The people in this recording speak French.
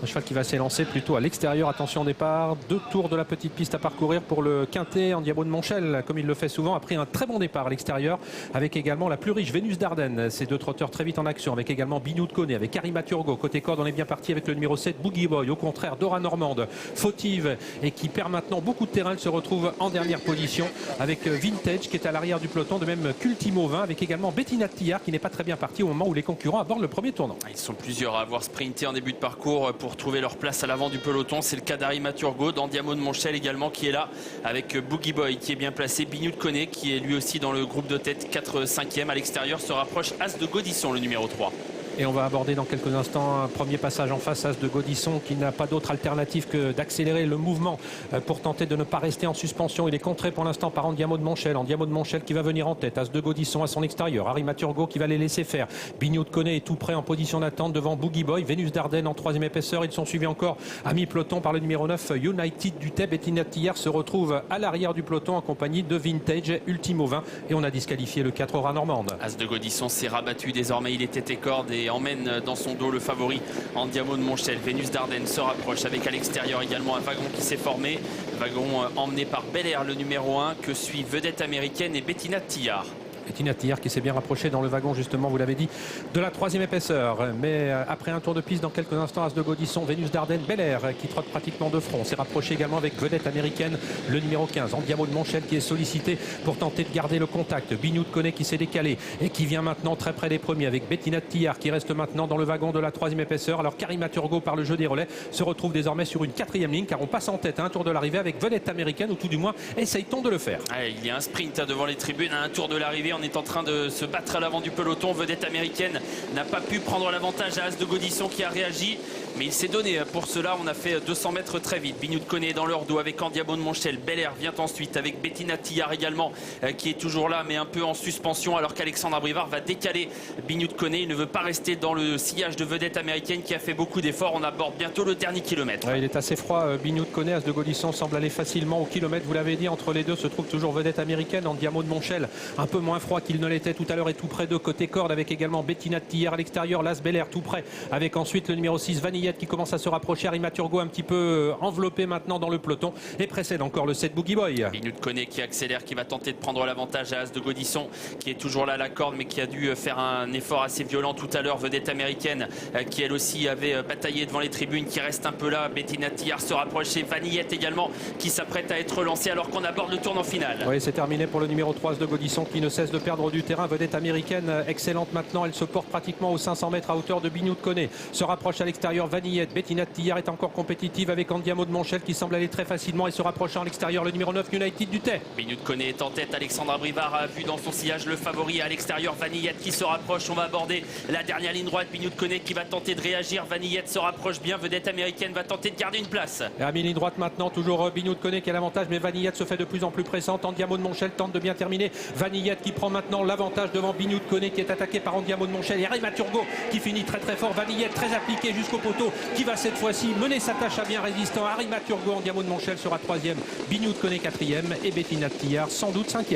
Un cheval qui va s'élancer plutôt à l'extérieur. Attention au départ. 2 tours de la petite piste à parcourir pour le quintet Andiamo de Montchel, comme il le fait souvent, a pris un très bon départ à l'extérieur, avec également la plus riche Vénus d'Ardenne. Ces 2 trotteurs très vite en action, avec également Bignou de Koné, avec Harry Maturgo. Côté corde, on est bien parti avec le numéro 7, Boogie Boy. Au contraire, Dora Normande, fautive et qui perd maintenant beaucoup de terrain. Elle se retrouve en dernière position avec Vintage qui est à l'arrière du peloton, de même qu'Ultimo 20, avec également Bettina Tillard qui n'est pas très bien partie au moment où les concurrents abordent le premier tournant. Ils sont plusieurs à avoir sprinté en début de parcours pour trouver leur place à l'avant du peloton. C'est le cas d'Harry Maturgo, d'Andiamo de Montchel également qui est là, avec Boogie Boy qui est bien placé, Bignou de Koné qui est lui aussi dans le groupe de tête 4-5e. À l'extérieur se rapproche As de Gaudisson, le numéro 3. Et on va aborder dans quelques instants un premier passage en face, As de Gaudisson, qui n'a pas d'autre alternative que d'accélérer le mouvement pour tenter de ne pas rester en suspension. Il est contré pour l'instant par Andiamo de Montchel. Andiamo de Montchel qui va venir en tête. As de Gaudisson à son extérieur. Harry Maturgo qui va les laisser faire. Bignou de Koné est tout près en position d'attente devant Boogie Boy. Vénus d'Ardenne en 3e épaisseur. Ils sont suivis encore à mi-peloton par le numéro 9, United du Thé. Bettina Tillard se retrouve à l'arrière du peloton en compagnie de Vintage, Ultimo 20. Et on a disqualifié le 4 Aura Normande. As de Gaudisson s'est rabattu désormais. Il était et corde et emmène dans son dos le favori Andiamo de Montchel. Vénus d'Ardenne se rapproche avec à l'extérieur également un wagon qui s'est formé. Wagon emmené par Bel Air, le numéro 1, que suit Vedette Américaine et Bettina Tillard. Bettina Tillard qui s'est bien rapprochée dans le wagon, justement, vous l'avez dit, de la 3e épaisseur. Mais après un tour de piste dans quelques instants, As de Gaudisson, Vénus d'Ardenne, Bel Air qui trotte pratiquement de front. S'est rapproché également avec Vedette Américaine, le numéro 15. Andiamo de Montchel qui est sollicité pour tenter de garder le contact. Bignou de Koné qui s'est décalé et qui vient maintenant très près des premiers avec Bettina Tillard qui reste maintenant dans le wagon de la 3e épaisseur. Alors qu'Harry Maturgo, par le jeu des relais, se retrouve désormais sur une 4e ligne, car on passe en tête à un tour de l'arrivée avec Vedette Américaine, ou tout du moins essaye-t-on de le faire. Il y a un sprint devant les tribunes à un tour de l'arrivée. On est en train de se battre à l'avant du peloton. Vedette Américaine n'a pas pu prendre l'avantage à As de Gaudisson qui a réagi, mais il s'est donné pour cela. On a fait 200 mètres très vite. Bignou de Koné dans leur dos avec Andiamo de Montchel. Bel Air vient ensuite avec Bettina Tillard également qui est toujours là mais un peu en suspension, alors qu'Alexandre Abrivard va décaler Bignou de Koné. Il ne veut pas rester dans le sillage de Vedette Américaine qui a fait beaucoup d'efforts. On aborde bientôt le dernier kilomètre. Il est assez froid, Bignou de Koné. As de Gaudisson semble aller facilement au kilomètre. Vous l'avez dit, entre les deux se trouve toujours Vedette Américaine. Andiamo de Montchel un peu moins froid qu'il ne l'était tout à l'heure et tout près de côté corde, avec également Bettina Tillard à l'extérieur. Las Bel Air tout près, avec ensuite le numéro 6 Vanillette qui commence à se rapprocher. Harry Maturgo un petit peu enveloppé maintenant dans le peloton et précède encore le 7 Boogie Boy. Bignou de Koné qui accélère, qui va tenter de prendre l'avantage à As de Gaudisson qui est toujours là à la corde mais qui a dû faire un effort assez violent tout à l'heure. Vedette Américaine qui elle aussi avait bataillé devant les tribunes, qui reste un peu là. Bettina Tillard se rapproche et Vanillette également qui s'apprête à être lancée alors qu'on aborde le tournant final. Oui, c'est terminé pour le numéro 3 de Gaudisson qui ne cesse de perdre du terrain. Vedette Américaine excellente maintenant, elle se porte pratiquement aux 500 mètres à hauteur de Bignou de Koné. Se rapproche à l'extérieur Vanillette. Bettina Tillard est encore compétitive avec Andiamo de Montchel qui semble aller très facilement et se rapprochant à l'extérieur le numéro 9 United du Thé. Bignou de Koné est en tête. Alexandre Abrivard a vu dans son sillage le favori à l'extérieur. Vanillette qui se rapproche. On va aborder la dernière ligne droite. Bignou de Koné qui va tenter de réagir. Vanillette se rapproche bien. Vedette Américaine va tenter de garder une place. Et à mi-ligne droite maintenant, toujours Bignou de Koné qui a l'avantage, mais Vanillette se fait de plus en plus pressante. Andiamo de Montchel tente de bien terminer. Vanillette qui prend maintenant l'avantage devant Bignou de Koné qui est attaqué par Andiamo de Montchel. Et Harry Maturgo qui finit très très fort. Vanillette très appliqué jusqu'au poteau qui va cette fois-ci mener sa tâche à bien résistant. Harry Maturgo, Andiamo de Montchel sera 3e. Bignou de Koné 4e et Bettina Tillard sans doute 5e.